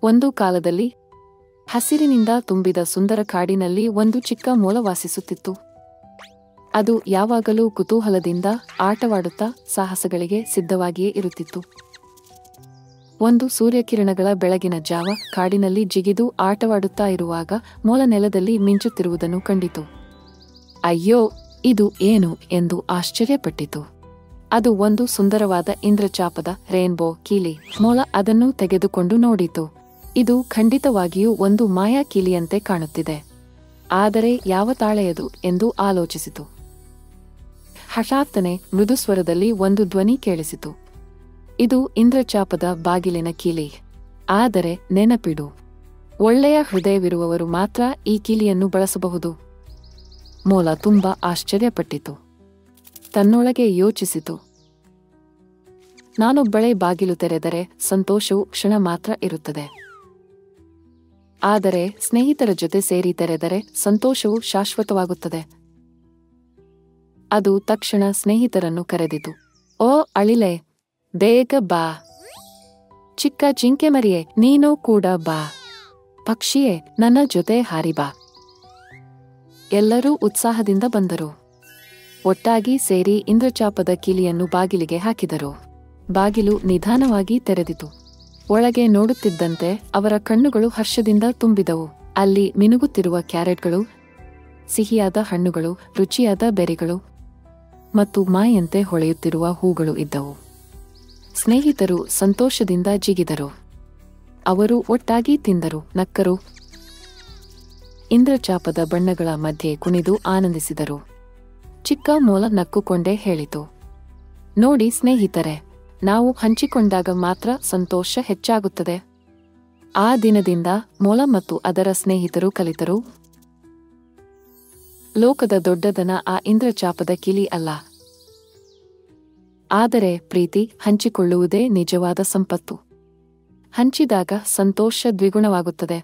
ಒಂದು ಕಾಲದಲ್ಲಿ ಹಸಿರಿನಿಂದ ತುಂಬಿದ ಸುಂದರ ಕಾಡಿನಲ್ಲಿ ಒಂದು ಚಿಕ್ಕ ಮೊಲ ವಾಸಿಸುತ್ತಿತ್ತು. ಅದು ಯಾವಾಗಲೂ ಕುತೂಹಲದಿಂದ ಆಟವಾಡುತ್ತಾ ಸಾಹಸಗಳಿಗೆ ಸಿದ್ಧವಾಗಿಯೇ ಇರುತ್ತಿತ್ತು. ಒಂದು ಸೂರ್ಯಕಿರಣಗಳ ಬೆಳಗಿನ ಜಾವ ಕಾಡಿನಲ್ಲಿ ಜಿಗಿದು ಆಟವಾಡುತ್ತಾ ಇರುವಾಗ ಮೊಲ ನೆಲದಲ್ಲಿ ಮಿಂಚುತ್ತಿರುವುದನ್ನು ಕಂಡಿತು. ಅಯ್ಯೋ, ಇದು ಏನು ಎಂದು ಆಶ್ಚರ್ಯಪಟ್ಟಿತು. ಅದು ಒಂದು ಸುಂದರವಾದ ಇಂದ್ರಚಾಪದ ರೇನ್ಬೋ ಕೀಲಿ. ಮೊಲ ಅದನ್ನು ತೆಗೆದುಕೊಂಡು ನೋಡಿತು. ಇದು ಖಂಡಿತವಾಗಿಯೂ ಒಂದು ಮಾಯಾ ಕೀಲಿಯಂತೆ ಕಾಣುತ್ತಿದೆ. ಆದರೆ ಯಾವ ತಾಳೆಯದು ಎಂದು ಆಲೋಚಿಸಿತು. ಹಠಾತ್ತನೆ ಮೃದುಸ್ವರದಲ್ಲಿ ಒಂದು ಧ್ವನಿ ಕೇಳಿಸಿತು. ಇದು ಇಂದ್ರಚಾಪದ ಬಾಗಿಲಿನ ಕೀಲಿ. ಆದರೆ ನೆನಪಿಡು, ಒಳ್ಳೆಯ ಹೃದಯವಿರುವವರು ಮಾತ್ರ ಈ ಕೀಲಿಯನ್ನು ಬಳಸಬಹುದು. ಮೊಲ ತುಂಬಾ ಆಶ್ಚರ್ಯಪಟ್ಟಿತು. ತನ್ನೊಳಗೆ ಯೋಚಿಸಿತು, ನಾನೊಬ್ಬಳೇ ಬಾಗಿಲು ತೆರೆದರೆ ಸಂತೋಷವು ಕ್ಷಣ ಮಾತ್ರ ಇರುತ್ತದೆ. ಆದರೆ ಸ್ನೇಹಿತರ ಜೊತೆ ಸೇರಿ ತೆರೆದರೆ ಸಂತೋಷವು ಶಾಶ್ವತವಾಗುತ್ತದೆ. ಅದು ತಕ್ಷಣ ಸ್ನೇಹಿತರನ್ನು ಕರೆದಿತು. ಓ ಅಳಿಲೆ, ಬೇಗ ಬಾ. ಚಿಕ್ಕ ಜಿಂಕೆ ಮರಿಯೇ, ನೀನೂ ಕೂಡ ಬಾ. ಪಕ್ಷಿಯೇ, ನನ್ನ ಜೊತೆ ಹಾರಿ ಬಾ. ಎಲ್ಲರೂ ಉತ್ಸಾಹದಿಂದ ಬಂದರು. ಒಟ್ಟಾಗಿ ಸೇರಿ ಇಂದ್ರಚಾಪದ ಕೀಲಿಯನ್ನು ಬಾಗಿಲಿಗೆ ಹಾಕಿದರು. ಬಾಗಿಲು ನಿಧಾನವಾಗಿ ತೆರೆದಿತು. ಒಳಗೆ ನೋಡುತ್ತಿದ್ದಂತೆ ಅವರ ಕಣ್ಣುಗಳು ಹರ್ಷದಿಂದ ತುಂಬಿದವು. ಅಲ್ಲಿ ಮಿನುಗುತ್ತಿರುವ ಕ್ಯಾರೆಟ್ಗಳು, ಸಿಹಿಯಾದ ಹಣ್ಣುಗಳು, ರುಚಿಯಾದ ಬೆರಿಗಳು ಮತ್ತು ಮಾಯಂತೆ ಹೊಳೆಯುತ್ತಿರುವ ಹೂಗಳು ಇದ್ದವು. ಸ್ನೇಹಿತರು ಸಂತೋಷದಿಂದ ಜಿಗಿದರು. ಅವರು ಒಟ್ಟಾಗಿ ತಿಂದರು, ನಕ್ಕರು. ಇಂದ್ರಚಾಪದ ಬಣ್ಣಗಳ ಮಧ್ಯೆ ಕುಣಿದು ಆನಂದಿಸಿದರು. ಚಿಕ್ಕ ಮೊಲ ನಕ್ಕುಕೊಂಡೇ ಹೇಳಿತು, ನೋಡಿ ಸ್ನೇಹಿತರೆ, ನಾವು ಹಂಚಿಕೊಂಡಾಗ ಮಾತ್ರ ಸಂತೋಷ ಹೆಚ್ಚಾಗುತ್ತದೆ. ಆ ದಿನದಿಂದ ಮೊಲ ಮತ್ತು ಅದರ ಸ್ನೇಹಿತರು ಕಲಿತರು, ಲೋಕದ ದೊಡ್ಡದನ ಆ ಇಂದ್ರಚಾಪದ ಕಿಲಿ ಅಲ್ಲ, ಆದರೆ ಪ್ರೀತಿ ಹಂಚಿಕೊಳ್ಳುವುದೇ ನಿಜವಾದ ಸಂಪತ್ತು. ಹಂಚಿದಾಗ ಸಂತೋಷ ದ್ವಿಗುಣವಾಗುತ್ತದೆ.